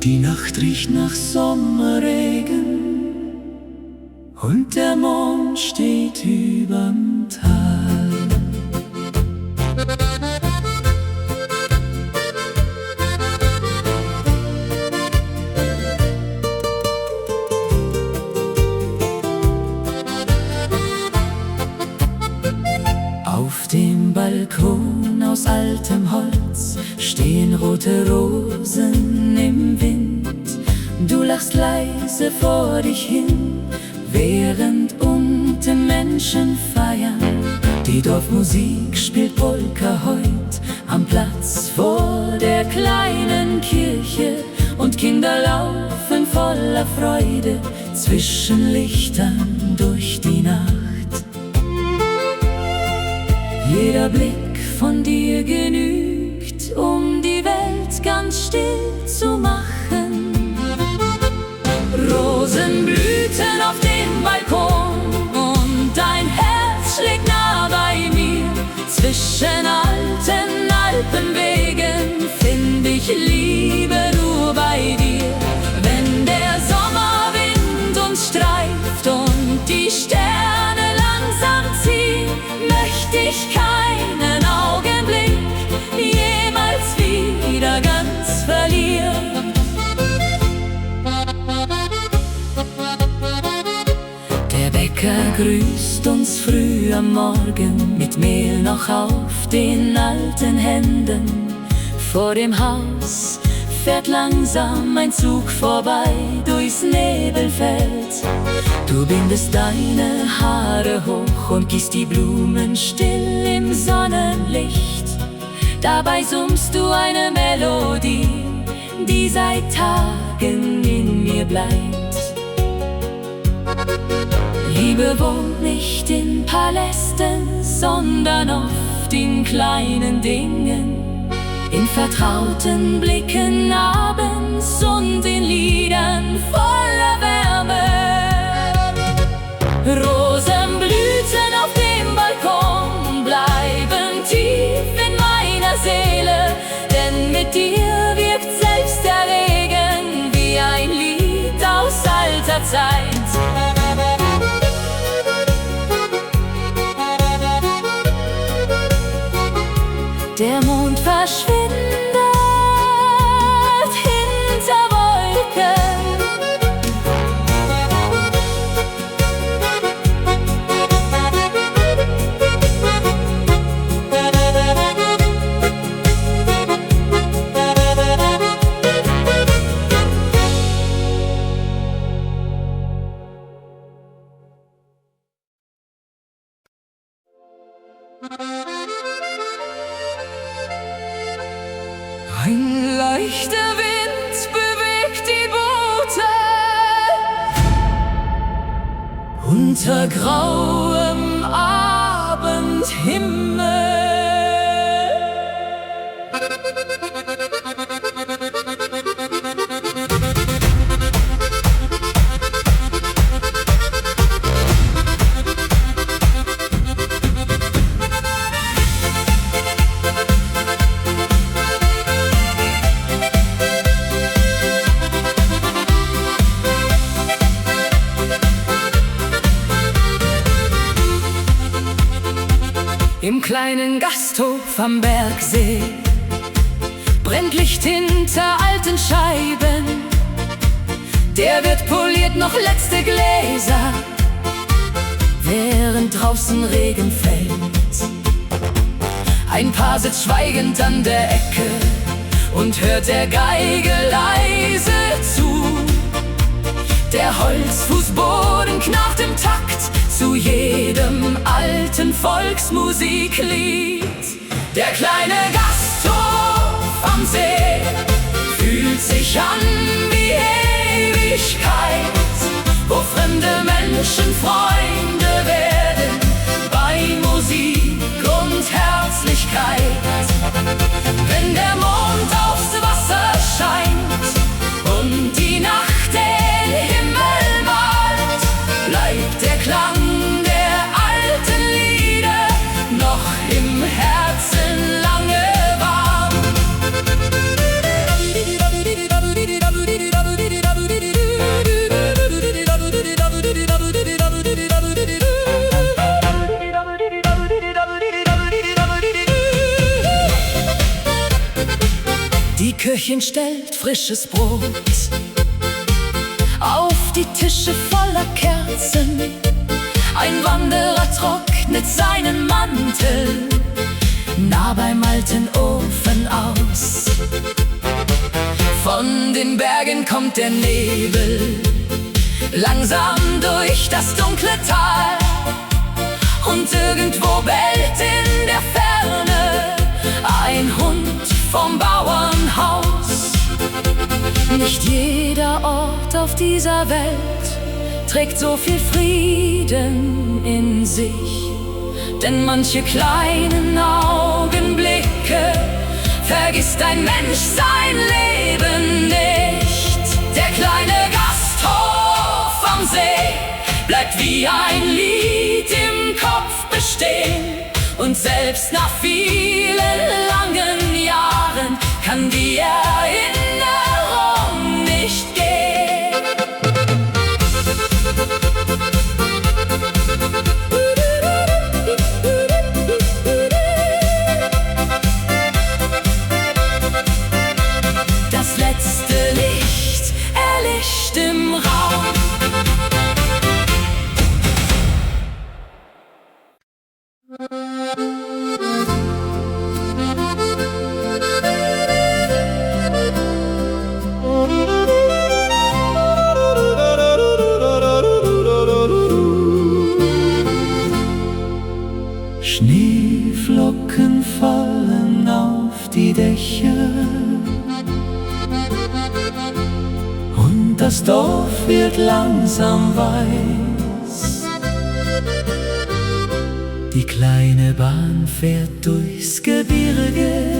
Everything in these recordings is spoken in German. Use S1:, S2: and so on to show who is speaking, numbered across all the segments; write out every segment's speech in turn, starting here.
S1: Die Nacht riecht nach Sommerregen und der Mond steht überm Tal. Auf dem Balkon aus altem Holz stehen rote Rosen im Wind. Du lachst leise vor dich hin, während unten Menschen feiern. Die Dorfmusik spielt Polka heut am Platz vor der kleinen Kirche, und Kinder laufen voller Freude zwischen Lichtern durch die Nacht. Jeder Blick von dir genügt, um die Welt ganz still zu machen. Rosen blühten auf dem Balkon und dein Herz schlägt nah bei mir. Zwischen alten Alpenwegen find ich Liebe nur bei dir. Wenn der Sommerwind uns streift und die Sterne langsam ziehen, möchte ich keinen Augenblick jemals wieder ganz verlieren. Der Bäcker grüßt uns früh am Morgen mit Mehl noch auf den alten Händen. Vor dem Haus fährt langsam ein Zug vorbei durchs Nebelfeld. Du bindest deine Haare hoch und gießt die Blumen still im Sonnenlicht. Dabei summst du eine Melodie, die seit Tagen in mir bleibt. Liebe wohnt nicht in Palästen, sondern oft in kleinen Dingen, in vertrauten Blicken abends und in Liedern voller Wärme. Rosenblüten auf dem Balkon bleiben tief in meiner Seele, denn mit dir wirkt selbst der Regen wie ein Lied aus alter Zeit. Der Mond verschwindet hinter Wolken. Ein leichter Wind bewegt die Boote unter grauem Abendhimmel. Im kleinen Gasthof am Bergsee brennt Licht hinter alten Scheiben. Der Wirt poliert noch letzte Gläser, während draußen Regen fällt. Ein Paar sitzt schweigend an der Ecke und hört der Geige leise zu. Der Holzfußboden knarrt im Takt zu jedem alten Volksmusiklied. Der kleine Gasthof am See fühlt sich an wie Ewigkeit, wo fremde Menschen Freunde werden bei Musik und Herzlichkeit. Wenn der Mond aufs Wasser scheint und die Nacht den Himmel malt, bleibt der Klang der alten Lieder noch im Herzen lange warm. Köchin stellt frisches Brot auf die Tische voller Kerzen. Ein Wanderer trocknet seinen Mantel nah beim alten Ofen aus. Von den Bergen kommt der Nebel langsam durch das dunkle Tal, und irgendwo bellt in der Ferne ein Hund vom Bauernhaus. Nicht jeder Ort auf dieser Welt trägt so viel Frieden in sich, denn manche kleinen Augenblicke vergisst ein Mensch sein Leben nicht. Der kleine Gasthof am See bleibt wie ein Lied im Kopf bestehen, und selbst nach vielen langen Jahren kann die Erinnerung nicht gehen. Das letzte Licht erlischt im Raum. Schneeflocken fallen auf die Dächer und das Dorf wird langsam weiß. Die kleine Bahn fährt durchs Gebirge,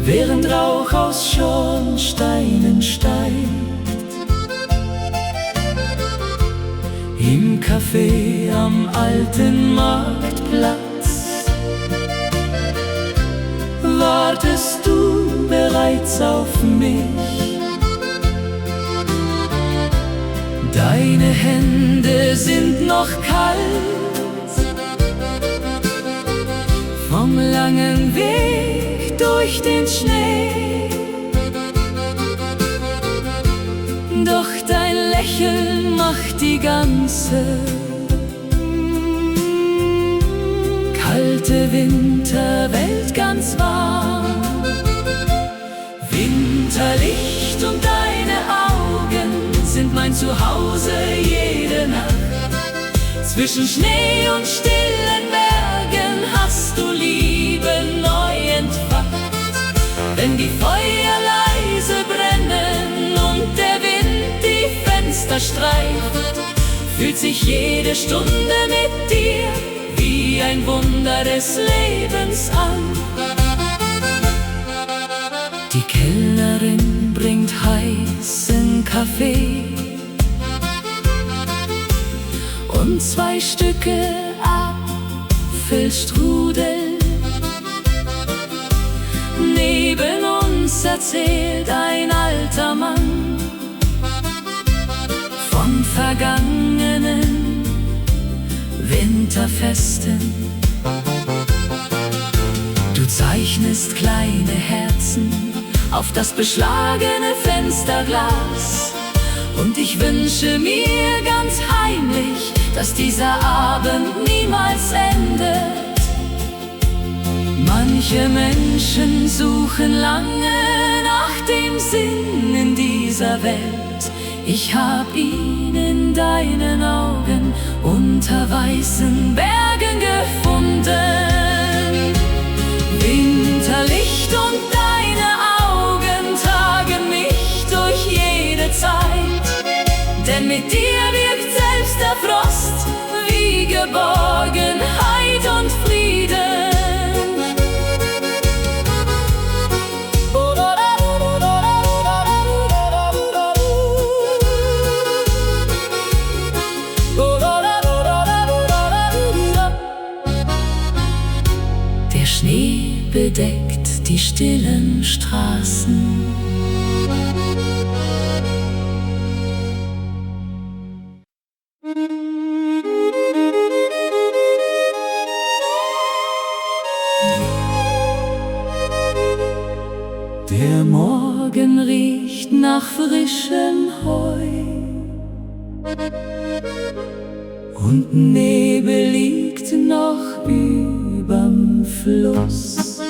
S1: während Rauch aus Schornsteinen steigt. Im Café am alten Marktplatz wartest du bereits auf mich. Deine Hände sind noch kalt vom langen Weg durch den Schnee, doch dein Lächeln macht die ganze kalte Winterwelt ganz warm. Winterlicht und deine Augen sind mein Zuhause jede Nacht. Zwischen Schnee und stillen Bergen hast du Liebe neu entfacht. Wenn die Feuer leise brennen und der Wind die Fenster streift, fühlt sich jede Stunde mit dir wie ein Wunder des Lebens an. Die Kellnerin bringt heißen Kaffee und 2 Stücke Apfelstrudel. Neben uns erzählt ein alter Mann von vergangenen Winterfesten. Du zeichnest kleine Herzen auf das beschlagene Fensterglas, und ich wünsche mir ganz heimlich, dass dieser Abend niemals endet. Manche Menschen suchen lange nach dem Sinn in dieser Welt. Ich hab ihn in deinen Augen unter weißen Bergen gefunden. Winterlicht und deine Augen tragen mich durch jede Zeit, denn mit dir wirkt selbst der Frost wie Geborgenheit und Frieden. Der Schnee bedeckt die stillen Straßen. Morgen riecht nach frischem Heu und Nebel liegt noch überm Fluss.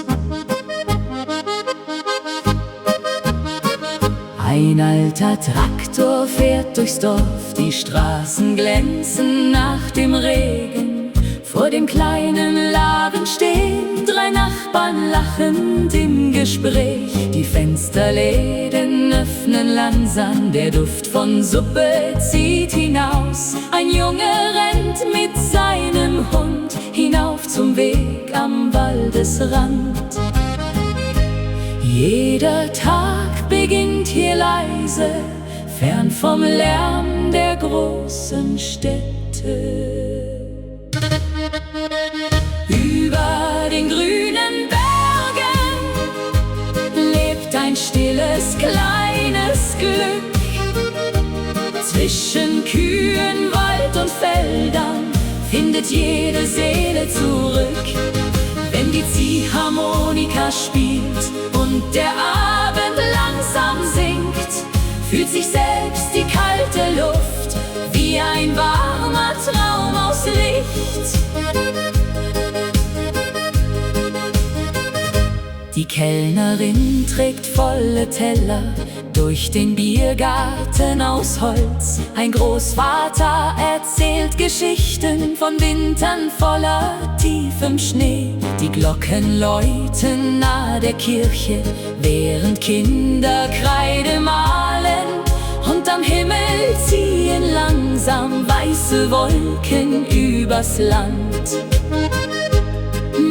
S1: Ein alter Traktor fährt durchs Dorf, die Straßen glänzen nach dem Regen. Vor dem kleinen Laden stehen 3 Nachbarn lachend im Gespräch. Die Fensterläden öffnen langsam, der Duft von Suppe zieht hinaus. Ein Junge rennt mit seinem Hund hinauf zum Weg am Waldesrand. Jeder Tag beginnt hier leise, fern vom Lärm der großen Städte. Über den grünen Bergen lebt ein stilles, kleines Glück. Zwischen Kühen, Wald und Feldern findet jede Seele zurück. Wenn die Ziehharmonika spielt und der Abend langsam sinkt, fühlt sich selbst die kalte Luft wie ein warmer Traum aus Licht. Die Kellnerin trägt volle Teller durch den Biergarten aus Holz. Ein Großvater erzählt Geschichten von Wintern voller tiefem Schnee. Die Glocken läuten nahe der Kirche, während Kinder Kreide malen. Und am Himmel ziehen langsam weiße Wolken übers Land.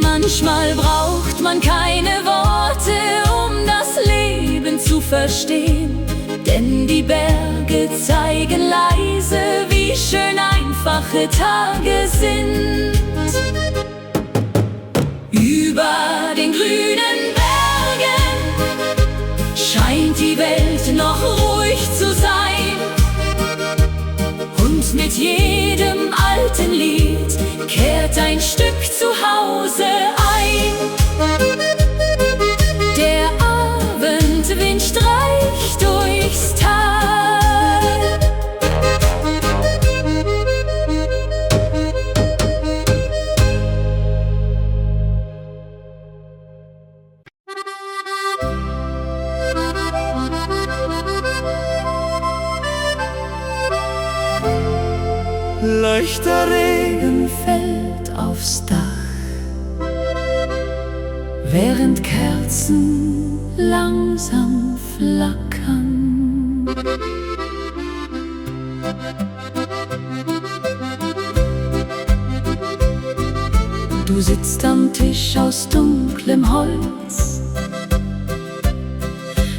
S1: Manchmal braucht man keine Worte, um das Leben zu verstehen, denn die Berge zeigen leise, wie schön einfache Tage sind. Über den grünen Bergen scheint die Welt noch ruhig zu sein, und mit jedem alten Lied kehrt ein Stück Zuhause ein. Der Abendwind streicht durchs Tal.
S2: Leichter Regen
S1: Fällt aufs Dach, während Kerzen langsam flackern. Du sitzt am Tisch aus dunklem Holz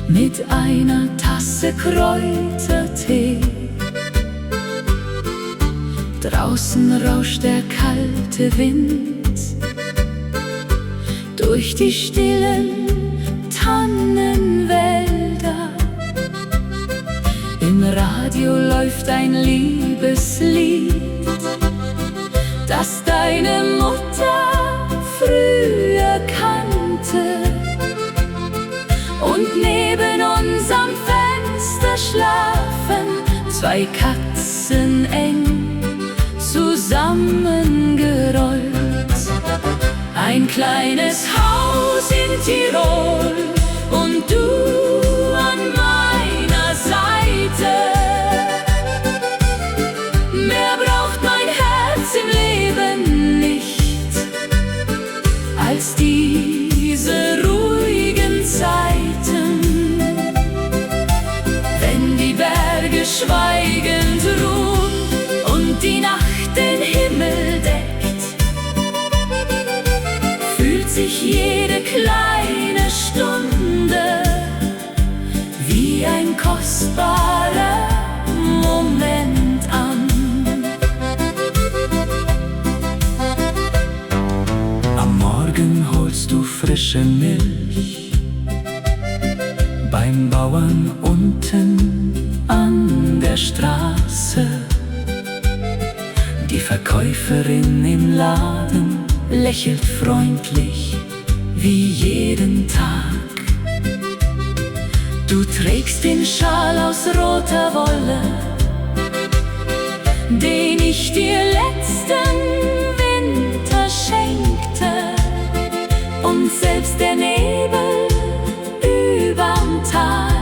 S1: mit einer Tasse Kräutertee. Draußen rauscht der kalte Wind durch die stillen Tannenwälder. Im Radio läuft ein Liebeslied, das deine Mutter früher kannte. Und neben unserem Fenster schlafen 2 Katzen eng zusammengerollt. Ein kleines Haus in Tirol und du an meiner Seite. Mehr braucht mein Herz im Leben nicht als diese ruhigen Zeiten, wenn die Berge schweigend ruhen und die Nacht den Himmel deckt, fühlt sich jede kleine Stunde wie ein kostbarer Moment an.
S2: Am Morgen holst du frische Milch beim Bauern unten an der Straße. Die Verkäuferin im Laden lächelt freundlich wie jeden Tag.
S1: Du trägst den Schal aus roter Wolle, den ich dir letzten Winter schenkte. Und selbst der Nebel überm Tal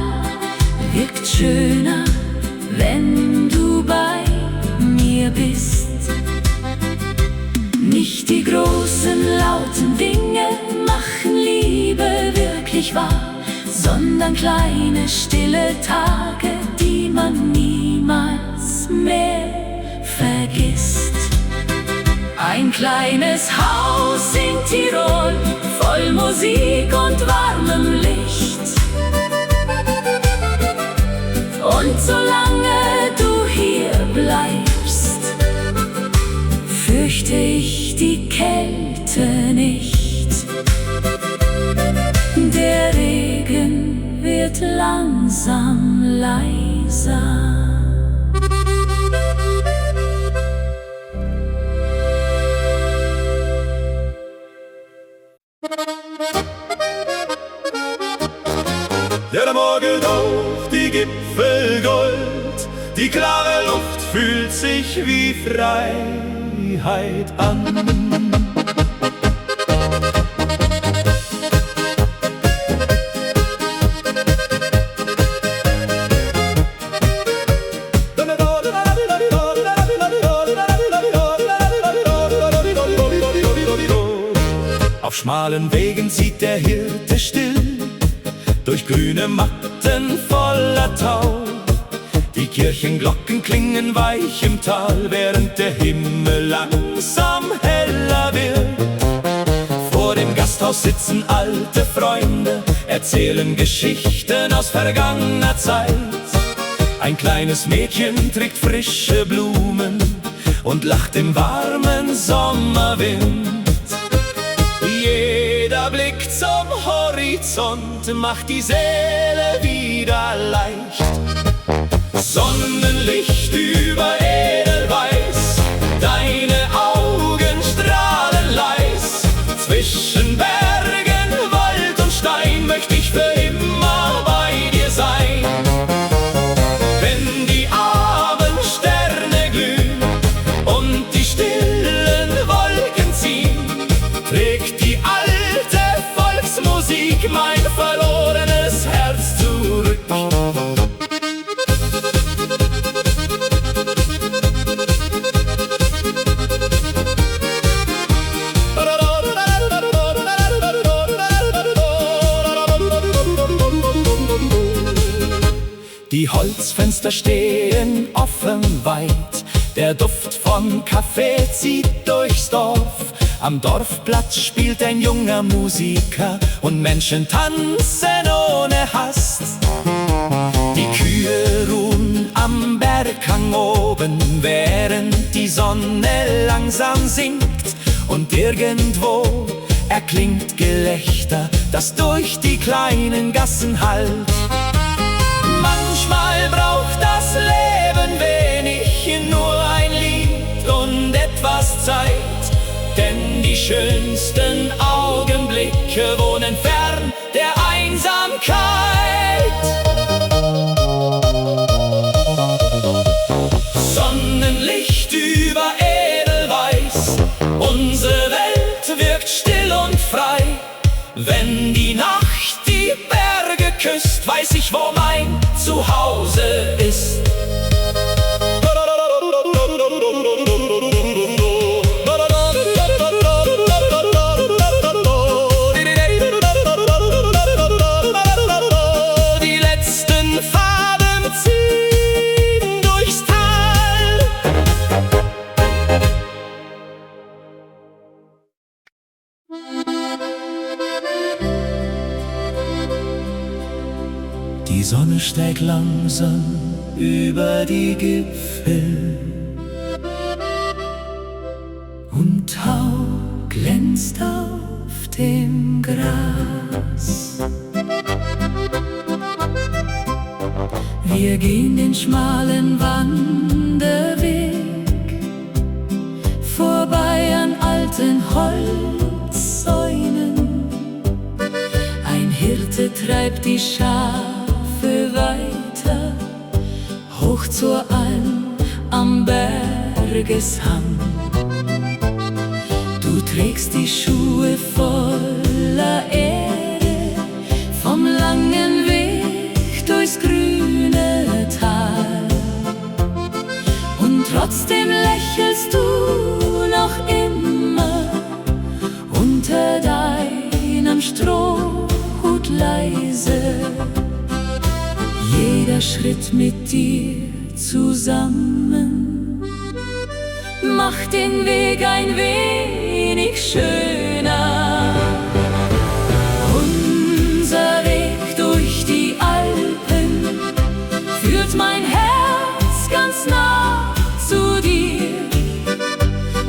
S1: wirkt schöner, wenn du bei mir bist. Nicht die großen, lauten Dinge machen Liebe wirklich wahr, sondern kleine, stille Tage, die man niemals mehr vergisst. Ein kleines Haus in Tirol, voll Musik und warmem Licht. Und solange du hier bleibst, fürchte ich die Kälte nicht. Der Regen wird langsam leiser.
S2: Der Morgen auf die Gipfel Gold, die klare Luft fühlt sich wie Freiheit an. Auf schmalen Wegen zieht der Hirte still durch grüne Matten voller Tau. Die Kirchenglocken klingen weich im Tal, während der Himmel langsam heller wird. Vor dem Gasthaus sitzen alte Freunde, erzählen Geschichten aus vergangener Zeit. Ein kleines Mädchen trägt frische Blumen und lacht im warmen Sommerwind. Jeder Blick zum Horizont macht die Seele wieder leicht. Sonnenlicht über Edelweiß, deine Augen strahlen leis. Zwischen Bergen, Wald und Stein möchte ich für immer bei dir sein. Wenn die Abendsterne glühen und die stillen Wolken ziehen, trägt die alte Volksmusik mein verlorenes Herz zurück. Die Holzfenster stehen offen weit, der Duft von Kaffee zieht durchs Dorf. Am Dorfplatz spielt ein junger Musiker und Menschen tanzen ohne Hast. Die Kühe ruhen am Berghang oben, während die Sonne langsam sinkt. Und irgendwo erklingt Gelächter, das durch die kleinen Gassen hallt. Manchmal braucht das Leben wenig, nur ein Lied und etwas Zeit. Denn die schönsten Augenblicke wohnen fern der Einsamkeit. Sonnenlicht über Edelweiß, unsere Welt wirkt still und frei. Wenn die Nacht die Berge küsst, weiß ich, wo mein Zuhause ist. Die letzten Farben ziehen durchs Tal. Die Sonne steigt langsam über die Gipfel und Tau glänzt auf dem Gras. Wir gehen den schmalen Wanderweg vorbei an alten Holzsäulen. Ein Hirte treibt die Schafe
S1: laufe weiter, hoch zur Alm am Bergeshang. Du trägst die Schuhe voller Erde vom langen Weg durchs grüne Tal. Und trotzdem lächelst du noch immer unter deinem Strohhut leise. Jeder Schritt mit dir zusammen macht den Weg ein wenig schöner. Unser Weg durch die Alpen führt mein Herz ganz nah zu dir.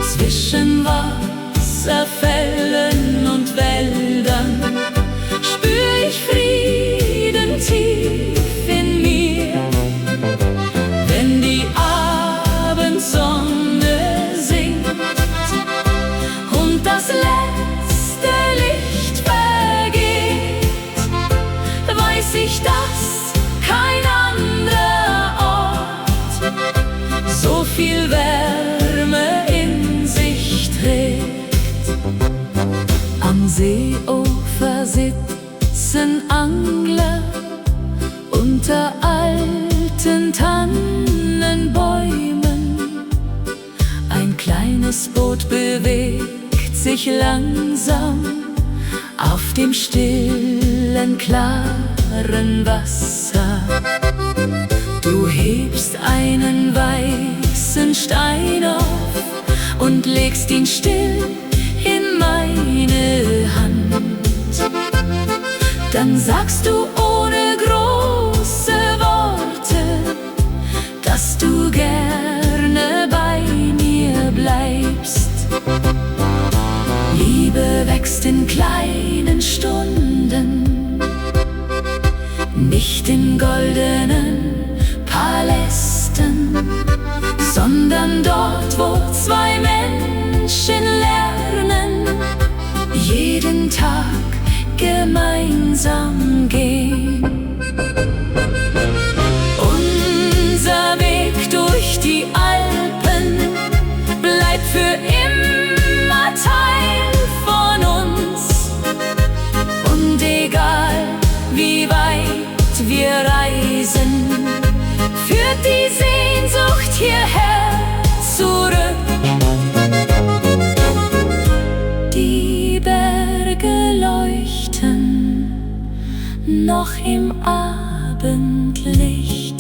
S1: Zwischen Wasserfällen und Wäldern spür ich Frieden tief in mir. Wenn die Abendsonne singt und das letzte Licht vergeht, weiß ich, dass kein anderer Ort so viel Wärme in sich trägt. Am Seeufer sitzen Angler unter alten Tannenbäumen. Ein kleines Boot bewegt sich langsam auf dem stillen, klaren Wasser. Du hebst einen weißen Stein auf und legst ihn still in meine Hand. Dann sagst du ohne große Worte, dass du gerne bei mir bleibst. Liebe wächst in kleinen Stunden, nicht in goldenen Palästen, sondern dort, wo zwei Menschen lernen, jeden Tag gemeinsam gehen. Unser Weg durch die Alpen bleibt für immer Teil von uns. Und egal wie weit wir reisen, führt die Sehnsucht hierher zurück. Die Berge leuchten noch im Abendlicht.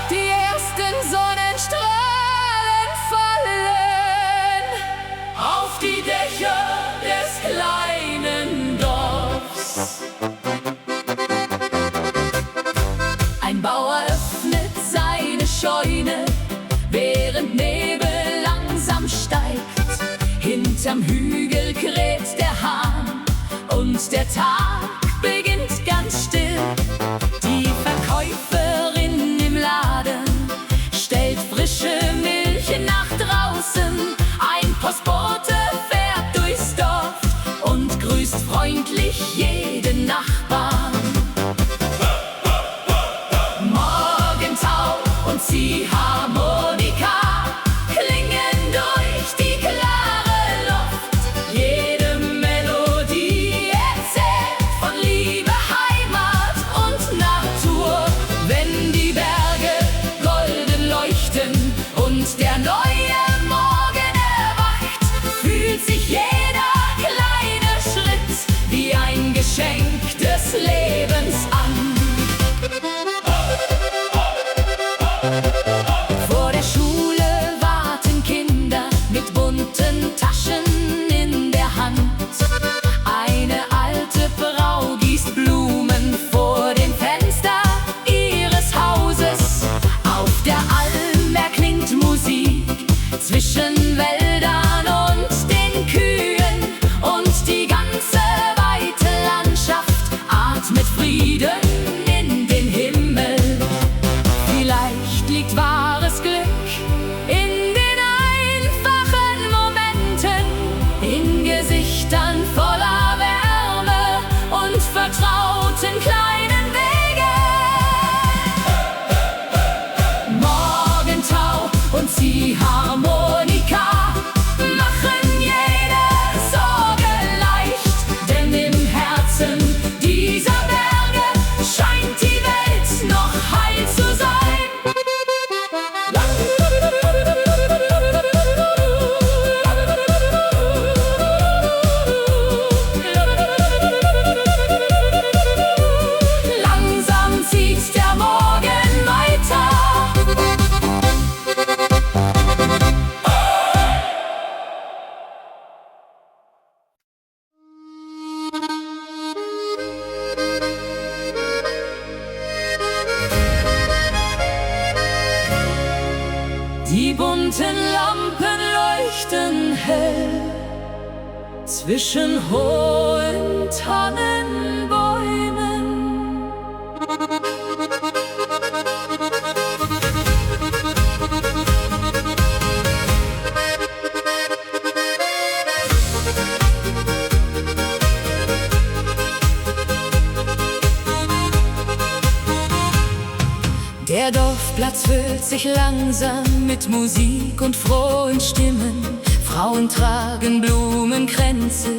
S1: Die ersten Sonnenstrahlen fallen auf die Dächer des kleinen Dorfs. Ein Bauer öffnet seine Scheune, während Nebel langsam steigt. Hinterm Hügel kräht der Hahn und der Tag beginnt ganz still. Die Verkäuferin im Laden stellt frische Milch nach draußen. Ein Postbote fährt durchs Dorf und grüßt freundlich jeden Nachbarn. Morgentau und Ziehharmonika klingen durch die klare Luft. Jede Melodie erzählt von Liebe, Heimat und Natur. Wenn die Berge golden leuchten und der neue Morgen erwacht, fühlt sich jeder kleine Schritt wie ein Geschenk des Lebens an. Vor der Schule warten Kinder mit bunten Taschen in der Hand. Eine alte Frau gießt Blumen vor dem Fenster ihres Hauses. Auf der Alm erklingt Musik zwischen Wäldern und den Kühen, und die ganze weite Landschaft atmet Frieden bunten Lampen leuchten hell zwischen hohen Tannenbäumen. Der Dorfplatz füllt sich langsam mit Musik und frohen Stimmen. Frauen tragen Blumenkränze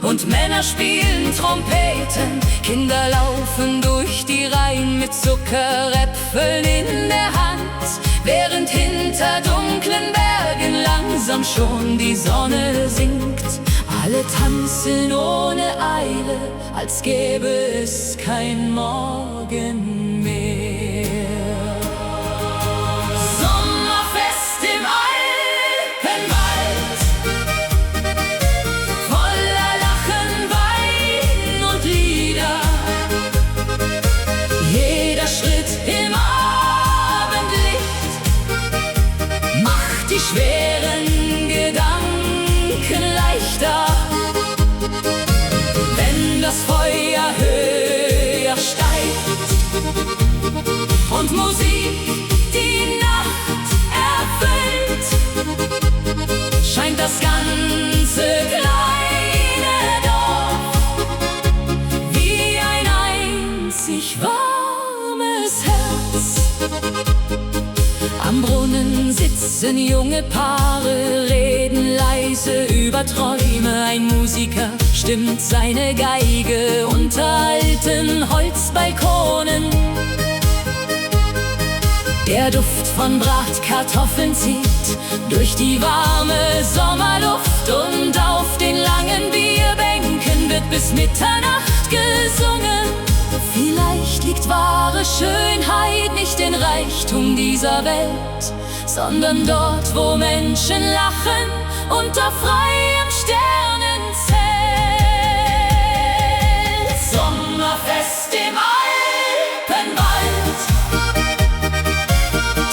S1: und Männer spielen Trompeten. Kinder laufen durch die Reihen mit Zuckeräpfeln in der Hand, während hinter dunklen Bergen langsam schon die Sonne sinkt. Alle tanzen ohne Eile, als gäbe es kein Morgen mehr. Sommerfest im Alpenwald, voller Lachen, Wein und Lieder. Jeder Schritt im Abendlicht macht die schweren Gedanken leichter. Wenn das Feuer höher steigt und Musik die Nacht erfüllt, scheint das ganze kleine Dorf wie ein einzig warmes Herz. Am Brunnen sitzen junge Paare, reden leise über Träume. Ein Musiker stimmt seine Geige unter alten Holzbalkonen. Der Duft von Bratkartoffeln zieht durch die warme Sommerluft, und auf den langen Bierbänken wird bis Mitternacht gesungen. Vielleicht liegt wahre Schönheit nicht in Reichtum dieser Welt, sondern dort, wo Menschen lachen unter freiem Sternenzelt. Sommerfest im Alpenwald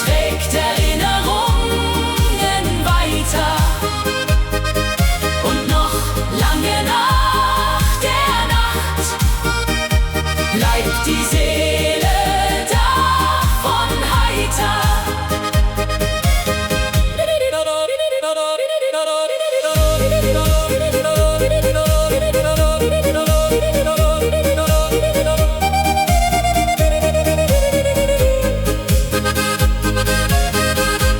S1: trägt Erinnerungen weiter, und noch lange nach der Nacht bleibt die Seele davon heiter.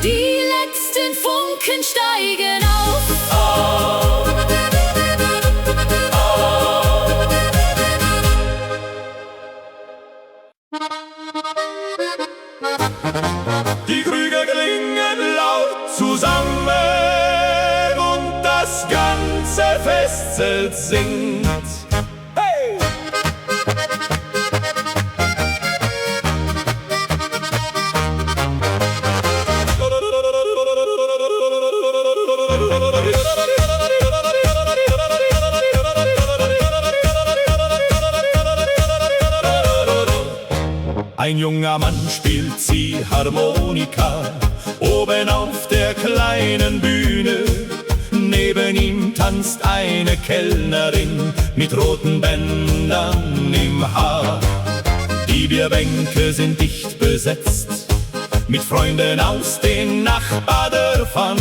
S1: Die letzten Funken steigen auf.
S2: Die Krüge klingen laut zusammen und das ganze Festzelt singt. Hey! Ein junger Mann spielt Ziehharmonika oben auf der kleinen Bühne. Neben ihm tanzt eine Kellnerin mit roten Bändern im Haar. Die Bierbänke sind dicht besetzt mit Freunden aus den Nachbardörfern,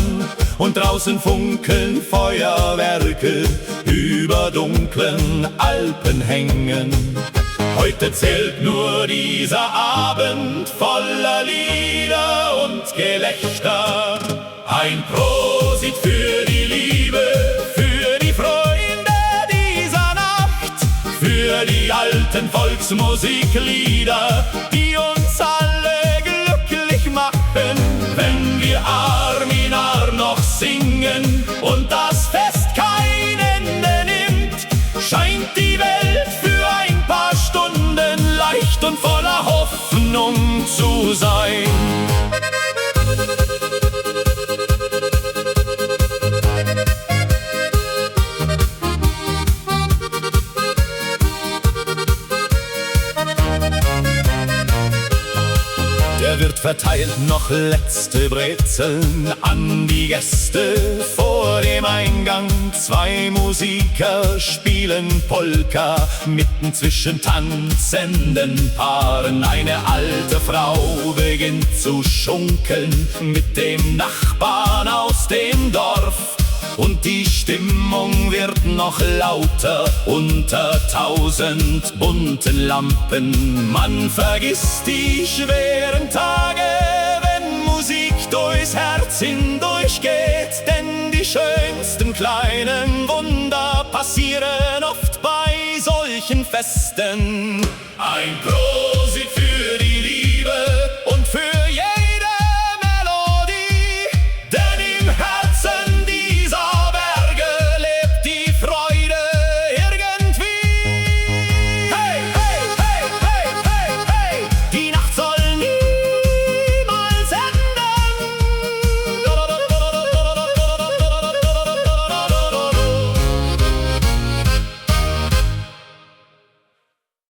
S2: und draußen funkeln Feuerwerke über dunklen Alpenhängen. Heute zählt nur dieser Abend voller Lieder und Gelächter. Ein Prosit für die Liebe, für die Freunde dieser Nacht, für die alten Volksmusiklieder, die uns alle glücklich machen. Wenn wir Arm in Arm noch singen und das Fest kein Ende nimmt, scheint die Welt für ein paar Stunden leicht und voller Hoffnung zu sein. Der wird verteilt, noch letzte Brezeln an die Gäste. Vor dem Eingang 2 Musiker spielen Polka, mitten zwischen tanzenden Paaren. Eine alte Frau beginnt zu schunkeln mit dem Nachbarn aus dem Dorf. Und die Stimmung wird noch lauter unter 1000 bunten Lampen. Man vergisst die schweren Tage, wenn Musik durchs Herz hindurchgeht. Denn die schönsten kleinen Wunder passieren oft bei solchen Festen. Ein Prosit für